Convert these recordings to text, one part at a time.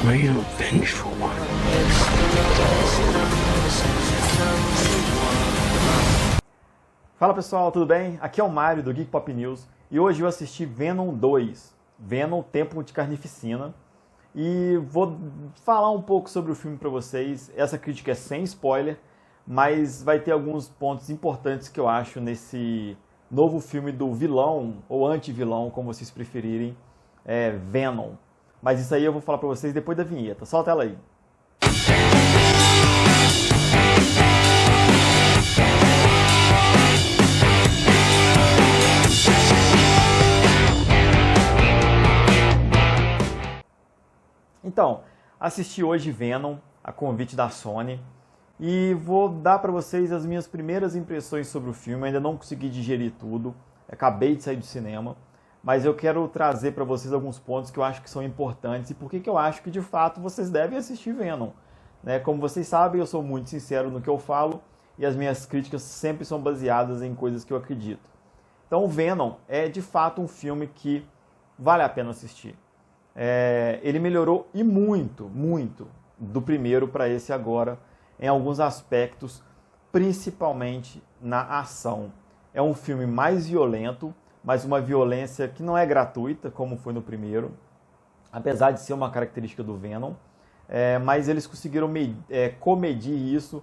Are you a vengeful one? Fala pessoal, tudo bem? Aqui é o Mário do Geek Pop News e hoje eu assisti Venom 2, Venom Tempo de Carnificina, e vou falar um pouco sobre o filme para vocês. Essa crítica é sem spoiler, mas vai ter alguns pontos importantes que eu acho nesse novo filme do vilão, ou anti-vilão, como vocês preferirem, Venom. Mas isso aí eu vou falar para vocês depois da vinheta. Solta ela aí. Então, assisti hoje Venom, a convite da Sony, e vou dar para vocês as minhas primeiras impressões sobre o filme. Ainda não consegui digerir tudo, acabei de sair do cinema, mas eu quero trazer para vocês alguns pontos que eu acho que são importantes e por que eu acho que de fato vocês devem assistir Venom. Como vocês sabem, eu sou muito sincero no que eu falo e as minhas críticas sempre são baseadas em coisas que eu acredito. Então, Venom é de fato um filme que vale a pena assistir. Ele melhorou e muito, muito do primeiro para esse agora, em alguns aspectos, principalmente na ação. É um filme mais violento, mas uma violência que não é gratuita, como foi no primeiro, apesar de ser uma característica do Venom, mas eles conseguiram comedir isso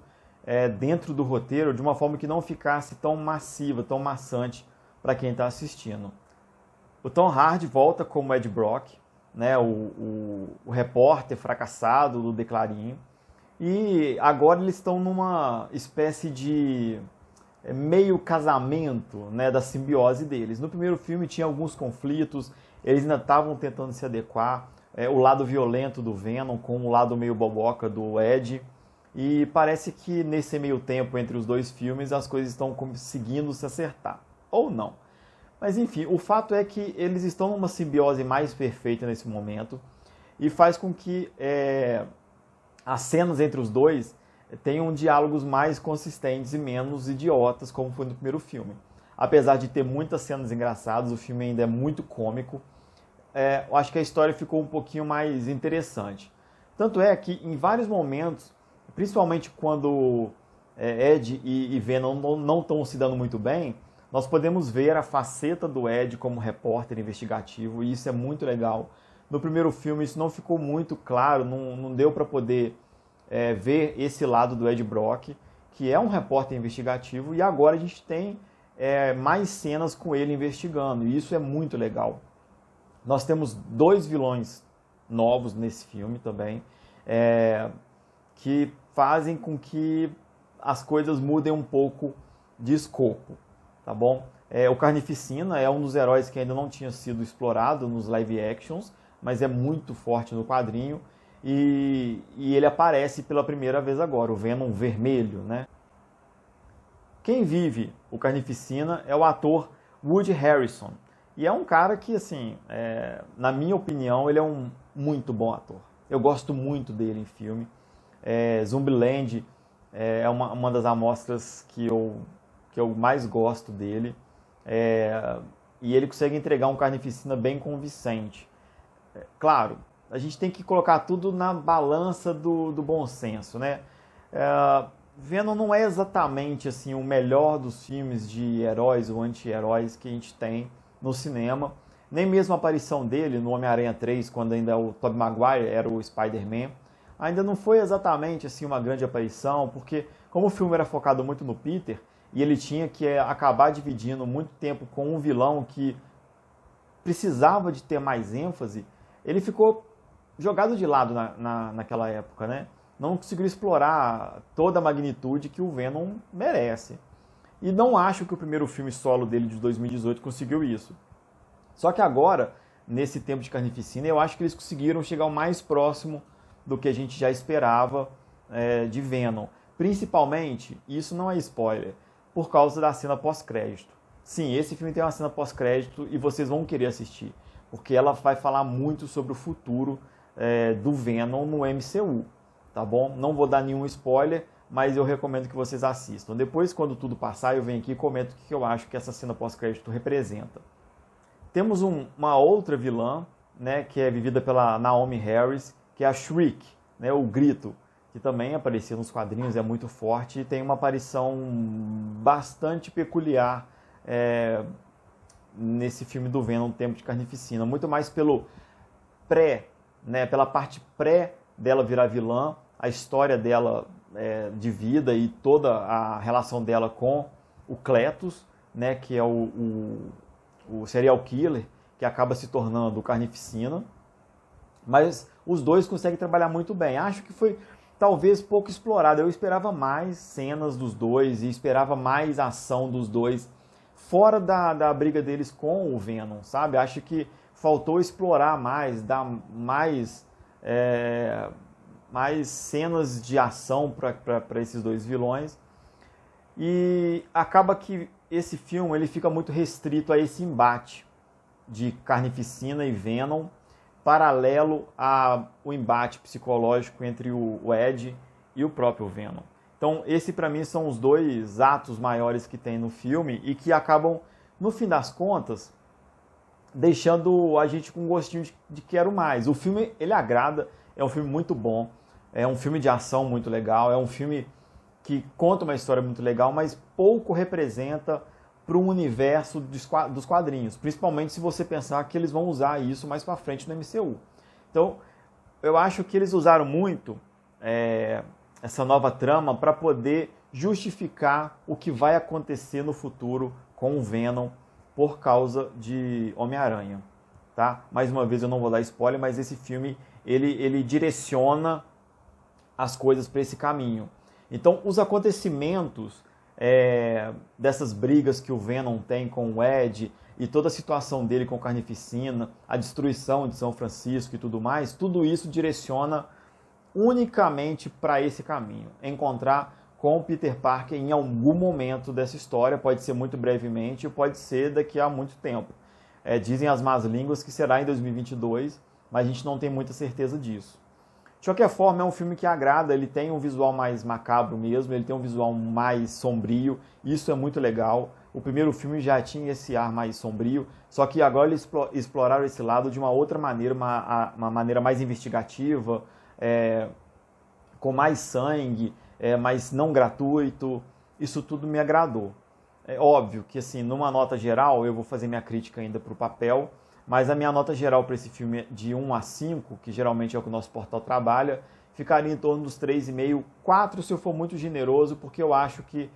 dentro do roteiro de uma forma que não ficasse tão massiva, tão maçante para quem está assistindo. O Tom Hardy volta como Ed Brock, o repórter fracassado do The Clarim, e agora eles estão numa espécie de meio casamento, da simbiose deles. No primeiro filme tinha alguns conflitos, eles ainda estavam tentando se adequar, o lado violento do Venom com o lado meio boboca do Ed, e parece que nesse meio tempo entre os dois filmes as coisas estão conseguindo se acertar, ou não. Mas enfim, o fato é que eles estão numa simbiose mais perfeita nesse momento e faz com que as cenas entre os dois tenham diálogos mais consistentes e menos idiotas, como foi no primeiro filme. Apesar de ter muitas cenas engraçadas, o filme ainda é muito cômico. Eu acho que a história ficou um pouquinho mais interessante. Tanto é que em vários momentos, principalmente quando Ed e Venom não estão se dando muito bem, nós podemos ver a faceta do Ed como repórter investigativo, e isso é muito legal. No primeiro filme isso não ficou muito claro, não deu para poder ver esse lado do Ed Brock, que é um repórter investigativo, e agora a gente tem mais cenas com ele investigando, e isso é muito legal. Nós temos dois vilões novos nesse filme também, que fazem com que as coisas mudem um pouco de escopo. Tá bom? O Carnificina é um dos heróis que ainda não tinha sido explorado nos live actions, mas é muito forte no quadrinho, e ele aparece pela primeira vez agora, o Venom vermelho, Quem vive o Carnificina é o ator Woody Harrelson, e é um cara que, assim, na minha opinião, ele é um muito bom ator. Eu gosto muito dele em filme. Zombieland é uma das amostras que eu mais gosto dele, e ele consegue entregar um Carnificina bem convincente. Claro, a gente tem que colocar tudo na balança do bom senso, Venom não é exatamente assim, o melhor dos filmes de heróis ou anti-heróis que a gente tem no cinema, nem mesmo a aparição dele no Homem-Aranha 3, quando ainda o Tobey Maguire era o Spider-Man, ainda não foi exatamente assim, uma grande aparição, porque como o filme era focado muito no Peter, e ele tinha que acabar dividindo muito tempo com um vilão que precisava de ter mais ênfase, ele ficou jogado de lado naquela época, Não conseguiu explorar toda a magnitude que o Venom merece. E não acho que o primeiro filme solo dele de 2018 conseguiu isso. Só que agora, nesse Tempo de Carnificina, eu acho que eles conseguiram chegar o mais próximo do que a gente já esperava de Venom. Principalmente, isso não é spoiler, por causa da cena pós-crédito. Sim, esse filme tem uma cena pós-crédito e vocês vão querer assistir, porque ela vai falar muito sobre o futuro do Venom no MCU, tá bom? Não vou dar nenhum spoiler, mas eu recomendo que vocês assistam. Depois, quando tudo passar, eu venho aqui e comento o que eu acho que essa cena pós-crédito representa. Temos uma outra vilã, que é vivida pela Naomie Harris, que é a Shriek, né, o grito, que também aparecia nos quadrinhos, é muito forte e tem uma aparição bastante peculiar nesse filme do Venom, Tempo de Carnificina, muito mais pelo pela parte pré dela virar vilã, a história dela de vida e toda a relação dela com o Cletus, né, que é o serial killer, que acaba se tornando o Carnificina. Mas os dois conseguem trabalhar muito bem. Acho que foi talvez pouco explorado. Eu esperava mais cenas dos dois e esperava mais ação dos dois fora da briga deles com o Venom, sabe? Acho que faltou explorar mais, dar mais cenas de ação para esses dois vilões. E acaba que esse filme ele fica muito restrito a esse embate de Carnificina e Venom, paralelo ao embate psicológico entre o Ed e o próprio Venom. Então, esse para mim são os dois atos maiores que tem no filme e que acabam, no fim das contas, deixando a gente com um gostinho de quero mais. O filme, ele agrada, é um filme muito bom, é um filme de ação muito legal, é um filme que conta uma história muito legal, mas pouco representa para um universo dos quadrinhos, principalmente se você pensar que eles vão usar isso mais para frente no MCU. Então, eu acho que eles usaram muito essa nova trama para poder justificar o que vai acontecer no futuro com o Venom por causa de Homem-Aranha. Tá? Mais uma vez, eu não vou dar spoiler, mas esse filme ele direciona as coisas para esse caminho. Então, os acontecimentos dessas brigas que o Venom tem com o Ed e toda a situação dele com Carnificina, a destruição de São Francisco e tudo mais, tudo isso direciona unicamente para esse caminho. Encontrar com o Peter Parker em algum momento dessa história, pode ser muito brevemente, pode ser daqui a muito tempo. Dizem as más línguas que será em 2022, mas a gente não tem muita certeza disso. De qualquer forma, é um filme que agrada, ele tem um visual mais macabro mesmo, ele tem um visual mais sombrio, isso é muito legal. O primeiro filme já tinha esse ar mais sombrio, só que agora eles exploraram esse lado de uma outra maneira, uma maneira mais investigativa, com mais sangue, mas não gratuito. Isso tudo me agradou. É óbvio que, assim, numa nota geral, eu vou fazer minha crítica ainda para o papel, mas a minha nota geral para esse filme é de 1 a 5, que geralmente é o que o nosso portal trabalha, ficaria em torno dos 3,5, 4 se eu for muito generoso, porque eu acho que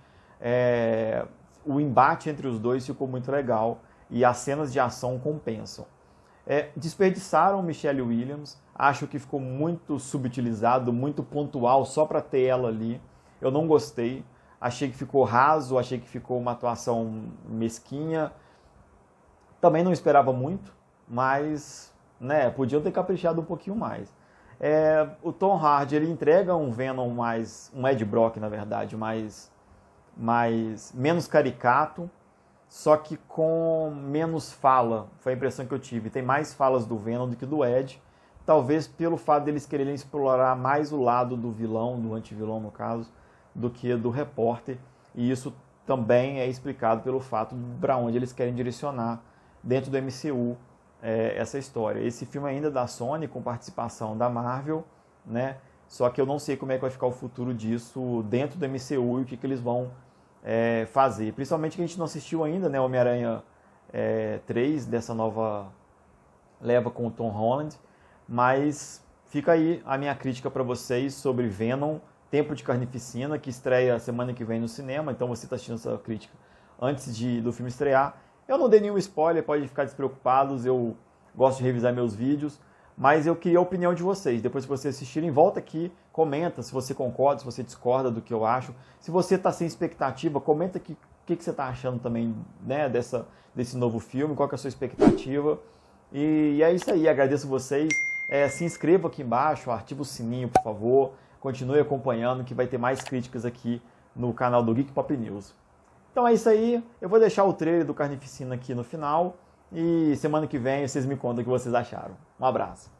o embate entre os dois ficou muito legal e as cenas de ação compensam. Desperdiçaram Michelle Williams, acho que ficou muito subutilizado, muito pontual, só para ter ela ali. Eu não gostei, achei que ficou raso, achei que ficou uma atuação mesquinha. Também não esperava muito, mas podiam ter caprichado um pouquinho mais. O Tom Hardy ele entrega um Venom um Ed Brock, na verdade, menos caricato, só que com menos fala. Foi a impressão que eu tive. Tem mais falas do Venom do que do Ed, talvez pelo fato deles quererem explorar mais o lado do vilão, do antivilão no caso, do que do repórter, e isso também é explicado pelo fato para onde eles querem direcionar dentro do MCU essa história. Esse filme ainda é da Sony, com participação da Marvel, né? Só que eu não sei como é que vai ficar o futuro disso dentro do MCU e o que eles vão fazer. Principalmente que a gente não assistiu ainda, né? Homem-Aranha 3, dessa nova leva com o Tom Holland, mas fica aí a minha crítica para vocês sobre Venom, Tempo de Carnificina, que estreia semana que vem no cinema, então você está assistindo essa crítica antes do filme estrear. Eu não dei nenhum spoiler, pode ficar despreocupados, eu gosto de revisar meus vídeos, mas eu queria a opinião de vocês. Depois que vocês assistirem, volta aqui, comenta se você concorda, se você discorda do que eu acho. Se você está sem expectativa, comenta o que você está achando também, né, desse novo filme, qual que é a sua expectativa. E é isso aí, agradeço vocês. Se inscreva aqui embaixo, ativa o sininho, por favor. Continue acompanhando que vai ter mais críticas aqui no canal do Geek Pop News. Então é isso aí, eu vou deixar o trailer do Carnificina aqui no final e semana que vem vocês me contam o que vocês acharam. Um abraço.